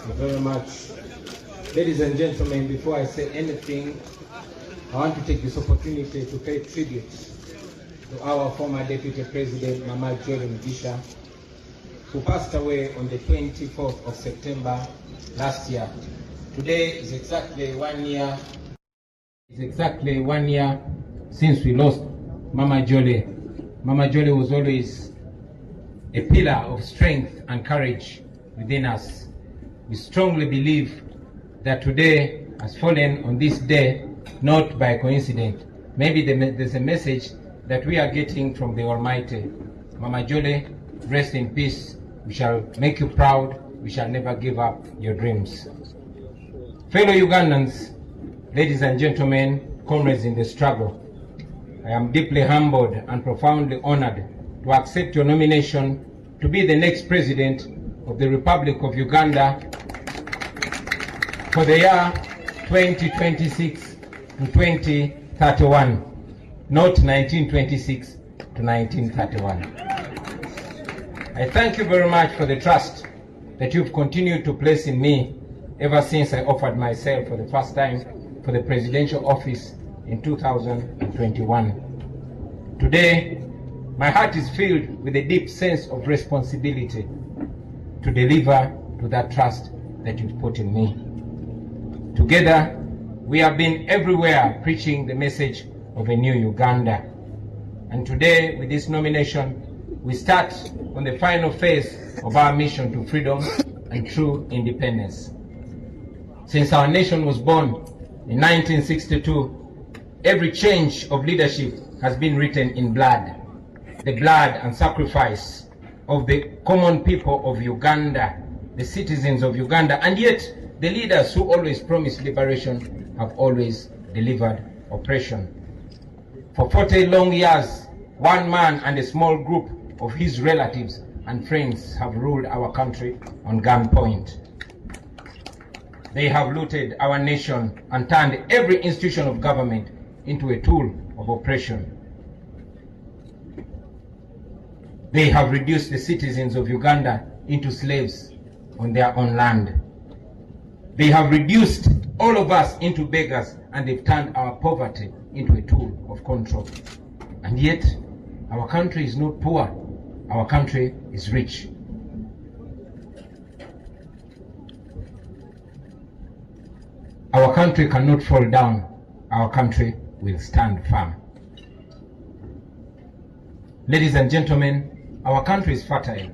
Thank you very much. Ladies and gentlemen, before I say anything, I want to take this opportunity to pay tribute to our former Deputy President, Mama Jolie Mugisha, who passed away on the 24th of September last year. Today is exactly 1 year. It's exactly 1 year since we lost Mama Jolie. Mama Jolie was always a pillar of strength and courage within us. We strongly believe that today has fallen on this day, not by coincidence. Maybe there's a message that we are getting from the Almighty. Mama Jolie, rest in peace. We shall make you proud. We shall never give up your dreams. Fellow Ugandans, ladies and gentlemen, comrades in the struggle, I am deeply humbled and profoundly honored to accept your nomination to be the next President of the Republic of Uganda for the year 2026 to 2031, not 1926 to 1931. I thank you very much for the trust that you've continued to place in me ever since I offered myself for the first time for the presidential office in 2021. Today, my heart is filled with a deep sense of responsibility to deliver to that trust that you've put in me. Together, we have been everywhere preaching the message of a new Uganda. And today, with this nomination, we start on the final phase of our mission to freedom and true independence. Since our nation was born in 1962, every change of leadership has been written in blood, the blood and sacrifice of the common people of Uganda, the citizens of Uganda, and yet the leaders who always promised liberation have always delivered oppression. For 40 long years, one man and a small group of his relatives and friends have ruled our country on gunpoint. They have looted our nation and turned every institution of government into a tool of oppression. They have reduced the citizens of Uganda into slaves on their own land. They have reduced all of us into beggars, and they've turned our poverty into a tool of control. And yet, our country is not poor. Our country is rich. Our country cannot fall down. Our country will stand firm. Ladies and gentlemen, our country is fertile.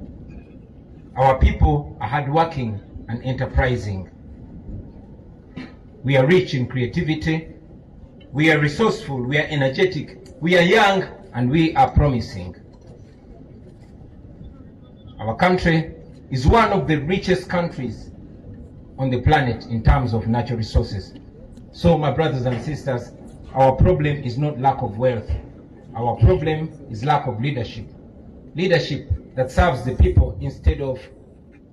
Our people are hardworking and enterprising. We are rich in creativity. We are resourceful. We are energetic. We are young, and we are promising. Our country is one of the richest countries on the planet in terms of natural resources. So, my brothers and sisters, our problem is not lack of wealth. Our problem is lack of leadership. Leadership that serves the people instead of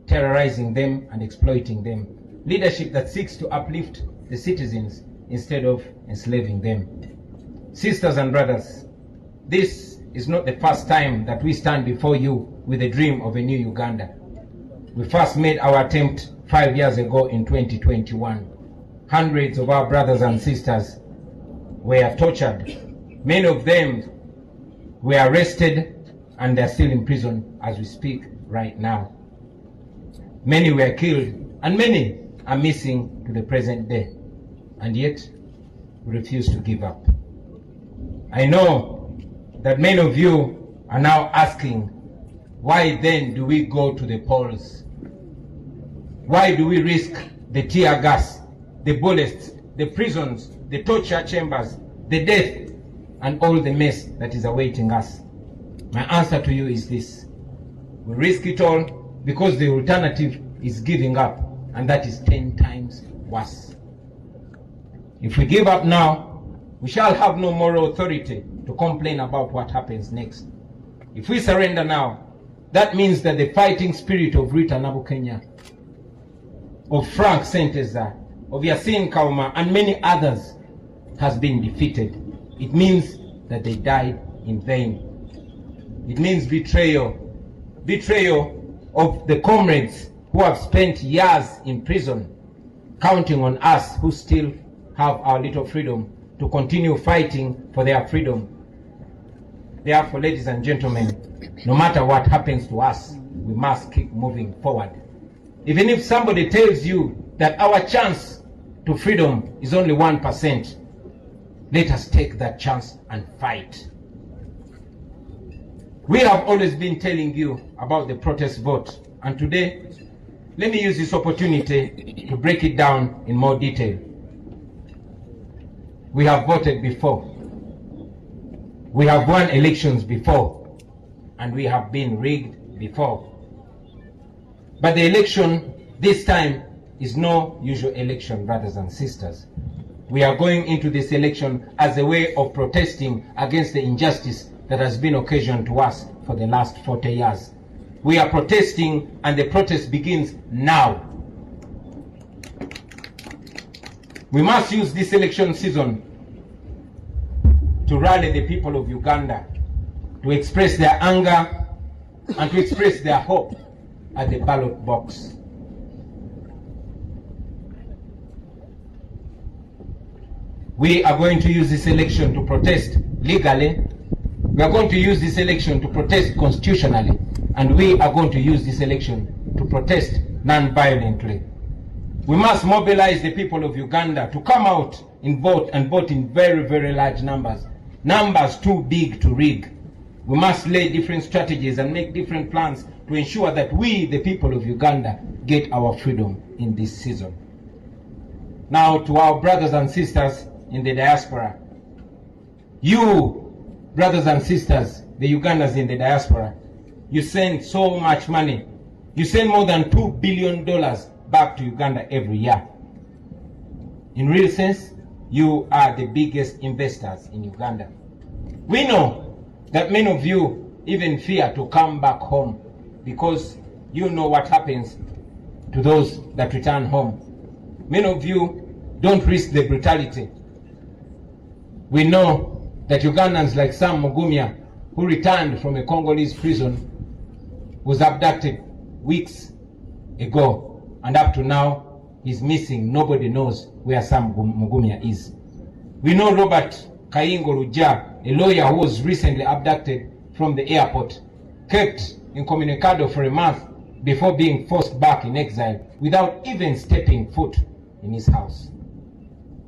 terrorizing them and exploiting them. Leadership that seeks to uplift the citizens instead of enslaving them. Sisters and brothers, this is not the first time that we stand before you with a dream of a new Uganda. We first made our attempt 5 years ago in 2021. Hundreds of our brothers and sisters were tortured. Many of them were arrested, and they're still in prison as we speak right now. Many were killed, and many are missing to the present day. And yet, we refuse to give up. I know that many of you are now asking, why then do we go to the polls? Why do we risk the tear gas, the bullets, the prisons, the torture chambers, the death, and all the mess that is awaiting us? My answer to you is this: we risk it all because the alternative is giving up, and that is 10 times worse. If we give up now, we shall have no moral authority to complain about what happens next. If we surrender now, that means that the fighting spirit of Rita Nabukenya, of Frank Senteza, of Yasin Kauma, and many others has been defeated. It means that they died in vain. It means betrayal of the comrades who have spent years in prison, counting on us who still have our little freedom to continue fighting for their freedom. Therefore, ladies and gentlemen, no matter what happens to us, we must keep moving forward. Even if somebody tells you that our chance to freedom is only 1%, let us take that chance and fight. We have always been telling you about the protest vote, and today, let me use this opportunity to break it down in more detail. We have voted before. We have won elections before, and we have been rigged before. But the election this time is no usual election, brothers and sisters. We are going into this election as a way of protesting against the injustice that has been occasioned to us for the last 40 years. We are protesting, and the protest begins now. We must use this election season to rally the people of Uganda, to express their anger and to express their hope at the ballot box. We are going to use this election to protest legally. We are going to use this election to protest constitutionally. And we are going to use this election to protest non-violently. We must mobilize the people of Uganda to come out and vote in very, very large numbers. Numbers too big to rig. We must lay different strategies and make different plans to ensure that we, the people of Uganda, get our freedom in this season. Now, to our brothers and sisters in the diaspora, you, brothers and sisters, the Ugandans in the diaspora, you send so much money. You send more than $2 billion back to Uganda every year. In real sense, you are the biggest investors in Uganda. We know that many of you even fear to come back home because you know what happens to those that return home. Many of you don't risk the brutality. We know that Ugandans like Sam Mugumya, who returned from a Congolese prison, was abducted weeks ago, and up to now he's missing. Nobody knows where Sam Mugumya is. We know Robert Kayingo Luja, a lawyer who was recently abducted from the airport, kept incommunicado for a month before being forced back in exile without even stepping foot in his house.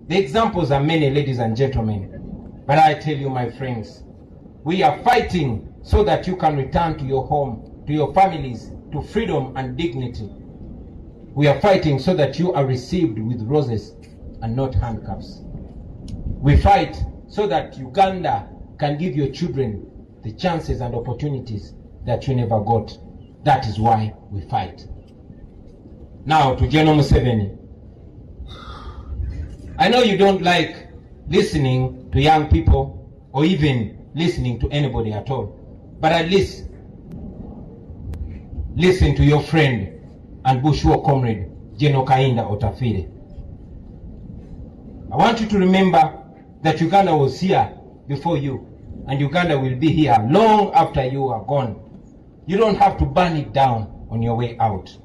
The examples are many, ladies and gentlemen, but I tell you, my friends, we are fighting so that you can return to your home, to your families, to freedom and dignity. We are fighting so that you are received with roses and not handcuffs. We fight so that Uganda can give your children the chances and opportunities that you never got. That is why we fight. Now to General Museveni. I know you don't like listening to young people or even listening to anybody at all, but at least listen to your friend and Bushwa comrade, General Kainda Otafire. I want you to remember that Uganda was here before you, and Uganda will be here long after you are gone. You don't have to burn it down on your way out.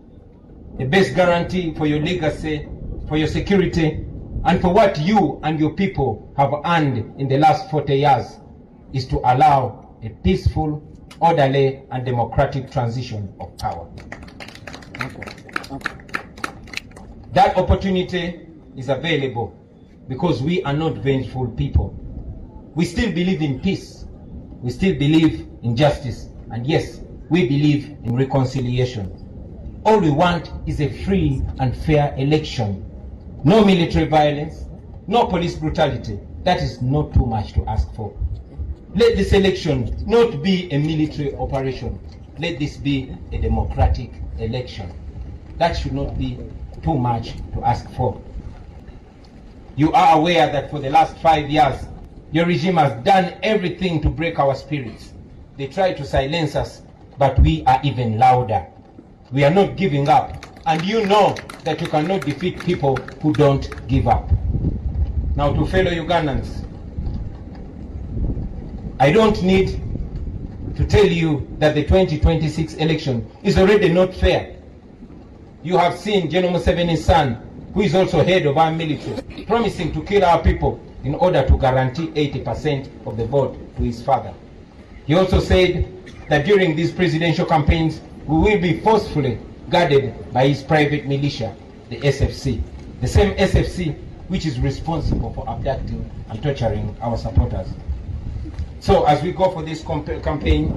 The best guarantee for your legacy, for your security, and for what you and your people have earned in the last 40 years is to allow a peaceful, orderly, and democratic transition of power. That opportunity is available because we are not vengeful people. We still believe in peace. We still believe in justice. And yes, we believe in reconciliation. All we want is a free and fair election. No military violence, no police brutality. That is not too much to ask for. Let this election not be a military operation. Let this be a democratic election. That should not be too much to ask for. You are aware that for the last 5 years, your regime has done everything to break our spirits. They try to silence us, but we are even louder. We are not giving up. And you know that you cannot defeat people who don't give up. Now to fellow Ugandans, I don't need to tell you that the 2026 election is already not fair. you have seen General Museveni's son, who is also head of our military, promising to kill our people in order to guarantee 80% of the vote to his father. He also said that during these presidential campaigns, we will be forcefully guarded by his private militia, the SFC, the same SFC which is responsible for abducting and torturing our supporters. So as we go for this campaign,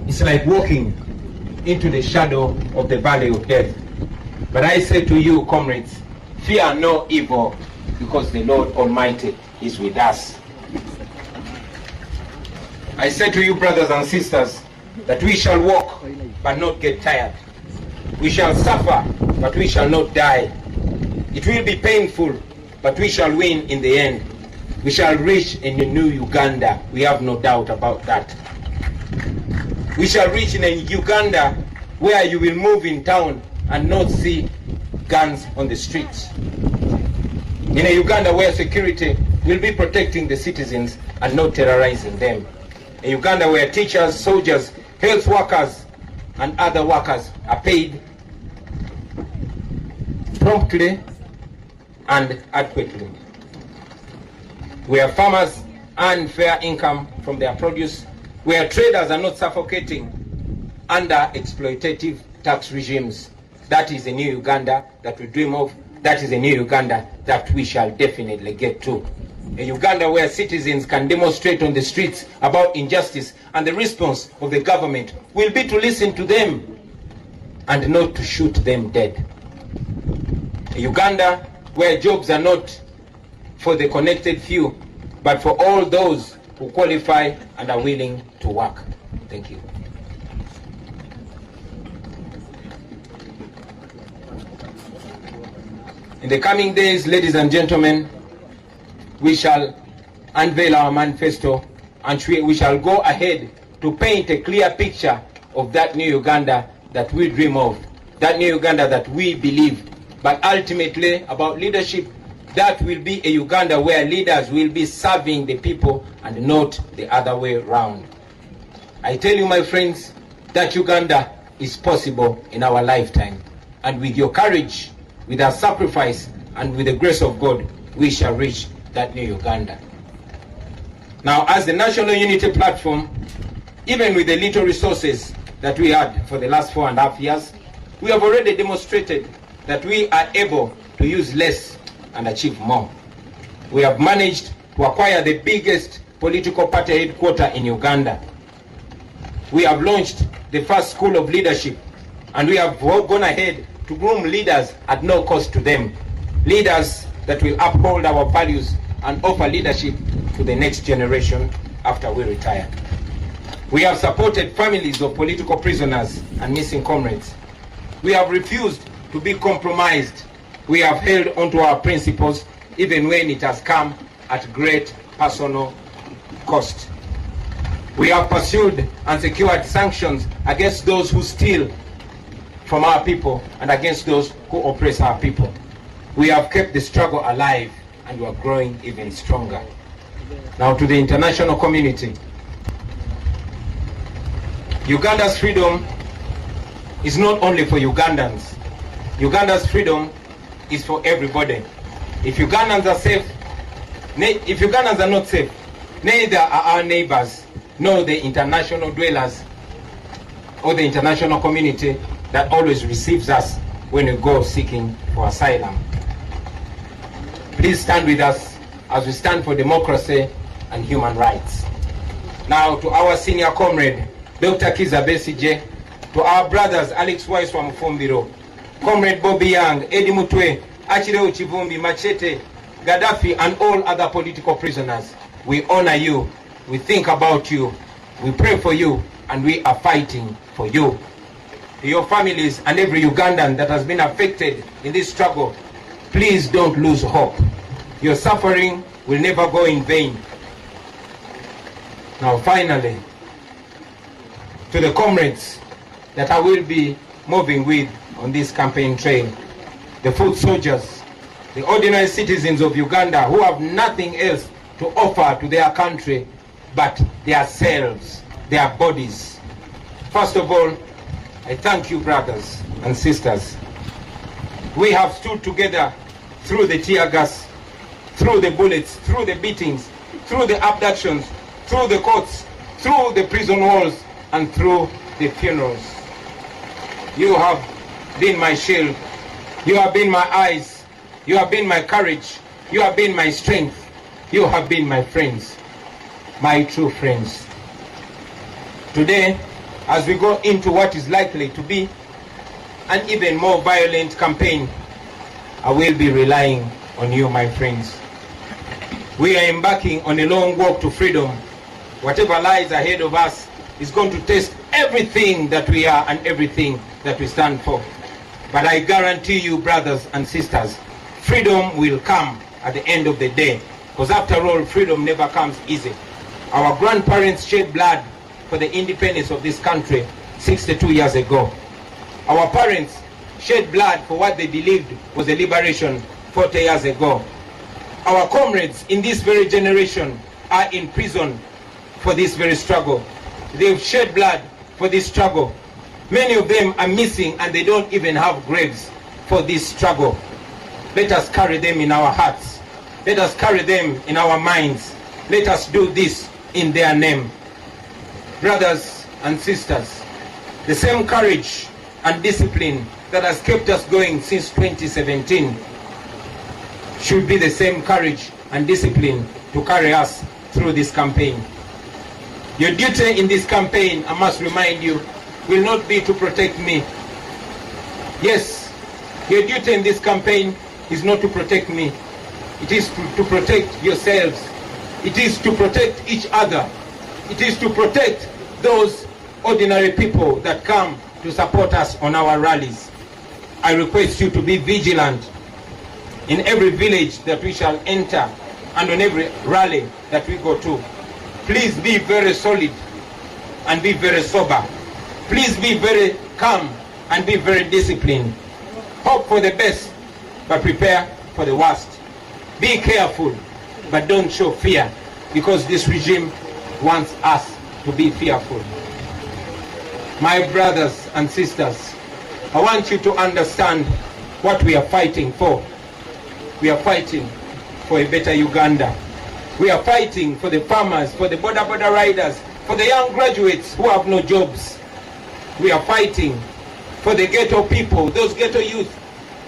it's like walking into the shadow of the valley of death. But I say to you, comrades, fear no evil, because the Lord Almighty is with us. I say to you, brothers and sisters, that we shall walk but not get tired. We shall suffer, but we shall not die. It will be painful, but we shall win in the end. We shall reach a new Uganda. We have no doubt about that. We shall reach in a Uganda where you will move in town and not see guns on the streets. In a Uganda where security will be protecting the citizens and not terrorizing them. A Uganda where teachers, soldiers, health workers, and other workers are paid promptly and adequately. Where farmers earn fair income from their produce, where traders are not suffocating under exploitative tax regimes. That is a new Uganda that we dream of. That is a new Uganda that we shall definitely get to. A Uganda where citizens can demonstrate on the streets about injustice, and the response of the government will be to listen to them and not to shoot them dead. A Uganda where jobs are not for the connected few, but for all those who qualify and are willing to work. Thank you. In the coming days, ladies and gentlemen, we shall unveil our manifesto, and we shall go ahead to paint a clear picture of that new Uganda that we dream of, that new Uganda that we believe. But ultimately, about leadership, that will be a Uganda where leaders will be serving the people and not the other way around. I tell you, my friends, that Uganda is possible in our lifetime. And with your courage, with our sacrifice, and with the grace of God, we shall reach that new Uganda. Now, as the National Unity Platform, even with the little resources that we had for the last 4.5 years, we have already demonstrated that we are able to use less and achieve more. We have managed to acquire the biggest political party headquarters in Uganda. We have launched the first school of leadership, and we have gone ahead to groom leaders at no cost to them. Leaders that will uphold our values and offer leadership to the next generation after we retire. We have supported families of political prisoners and missing comrades. We have refused to be compromised. We have held onto our principles even when it has come at great personal cost. We have pursued and secured sanctions against those who steal from our people and against those who oppress our people. We have kept the struggle alive, and we are growing even stronger. Now, to the international community, Uganda's freedom is not only for Ugandans. Uganda's freedom is for everybody. If Ugandans are safe, if Ugandans are not safe, neither are our neighbors, nor the international dwellers or the international community that always receives us when we go seeking for asylum. Please stand with us as we stand for democracy and human rights. Now, to our senior comrade, Dr. Kiza Besigye, to our brothers Alex Wise from Mufumbiro, Comrade Bobby Young, Eddie Mutwe, Achireo Chivumbi, Machete, Gaddafi, and all other political prisoners, we honor you, we think about you, we pray for you, and we are fighting for you. To your families and every Ugandan that has been affected in this struggle, please don't lose hope. Your suffering will never go in vain. Now, finally, to the comrades that I will be moving with on this campaign trail, the foot soldiers, the ordinary citizens of Uganda who have nothing else to offer to their country but their selves, their bodies. First of all, I thank you, brothers and sisters. We have stood together through the tear gas, through the bullets, through the beatings, through the abductions, through the courts, through the prison walls, and through the funerals. You have been my shield. You have been my eyes. You have been my courage. You have been my strength. You have been my friends, my true friends. Today, as we go into what is likely to be an even more violent campaign, I will be relying on you, my friends. We are embarking on a long walk to freedom. Whatever lies ahead of us is going to test everything that we are and everything that we stand for. But I guarantee you, brothers and sisters, freedom will come at the end of the day. Because after all, freedom never comes easy. Our grandparents shed blood for the independence of this country 62 years ago. Our parents shed blood for what they believed was a liberation 40 years ago. Our comrades in this very generation are in prison for this very struggle. They've shed blood for this struggle. Many of them are missing and they don't even have graves for this struggle. Let us carry them in our hearts. Let us carry them in our minds. Let us do this in their name. Brothers and sisters, the same courage and discipline that has kept us going since 2017 should be the same courage and discipline to carry us through this campaign. Your duty in this campaign, I must remind you, will not be to protect me. Yes, your duty in this campaign is not to protect me. It is to protect yourselves. It is to protect each other. It is to protect those ordinary people that come to support us on our rallies. I request you to be vigilant in every village that we shall enter and on every rally that we go to. Please be very solid and be very sober. Please be very calm and be very disciplined. Hope for the best, but prepare for the worst. Be careful, but don't show fear, because this regime wants us to be fearful. My brothers and sisters, I want you to understand what we are fighting for. We are fighting for a better Uganda. We are fighting for the farmers, for the border riders, for the young graduates who have no jobs. We are fighting for the ghetto people, those ghetto youth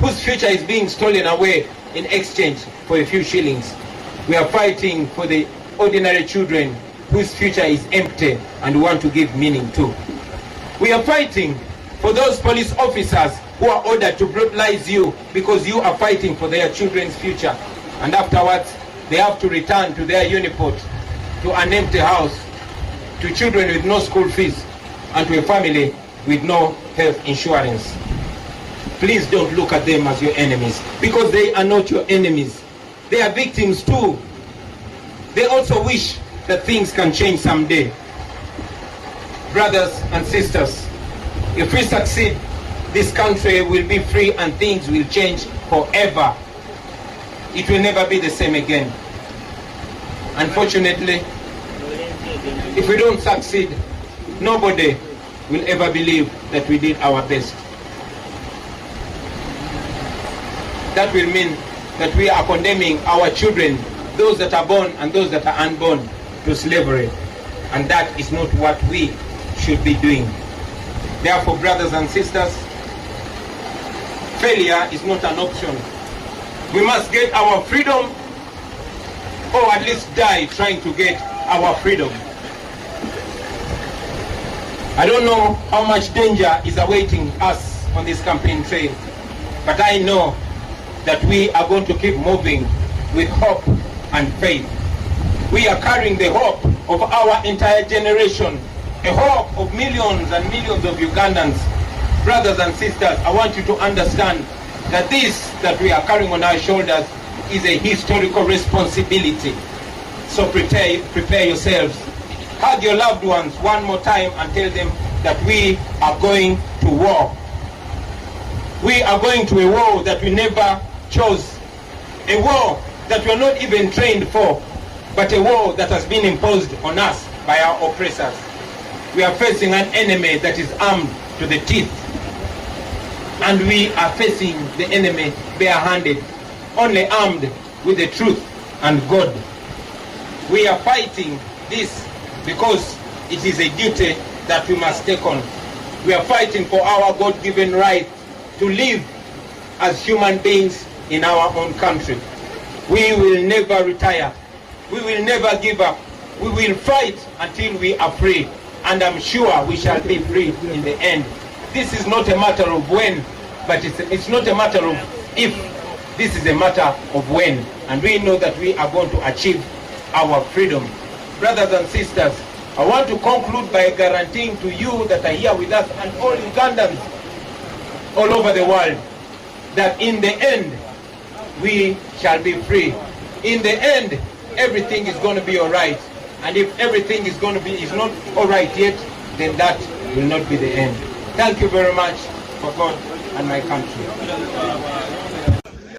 whose future is being stolen away in exchange for a few shillings. We are fighting for the ordinary children whose future is empty and want to give meaning to. We are fighting for those police officers who are ordered to brutalize you because you are fighting for their children's future, and afterwards they have to return to their uniport, to an empty house, to children with no school fees, and to a family with no health insurance. Please don't look at them as your enemies, because they are not your enemies. They are victims too. They also wish that things can change someday. Brothers and sisters, if we succeed, this country will be free and things will change forever. It will never be the same again. Unfortunately, if we don't succeed, nobody will ever believe that we did our best. That will mean that we are condemning our children, those that are born and those that are unborn, to slavery. And that is not what we should be doing. Therefore, brothers and sisters, failure is not an option. We must get our freedom, or at least die trying to get our freedom. I don't know how much danger is awaiting us on this campaign trail, but I know that we are going to keep moving with hope and faith. We are carrying the hope of our entire generation, a hope of millions and millions of Ugandans. Brothers and sisters, I want you to understand that this that we are carrying on our shoulders is a historical responsibility. So prepare yourselves. Hug your loved ones one more time and tell them that we are going to war. We are going to a war that we never chose, a war that we are not even trained for, but a war that has been imposed on us by our oppressors. We are facing an enemy that is armed to the teeth. And we are facing the enemy barehanded, only armed with the truth and God. We are fighting this because it is a duty that we must take on. We are fighting for our God-given right to live as human beings in our own country. We will never retire. We will never give up. We will fight until we are free. And I'm sure we shall be free in the end. This is not a matter of when, but it's not a matter of if. This is a matter of when. And we know that we are going to achieve our freedom. Brothers and sisters, I want to conclude by guaranteeing to you that are here with us and all Ugandans all over the world that in the end we shall be free. In the end, everything is going to be all right. And if everything is not all right yet, then that will not be the end. Thank you very much for God and my country.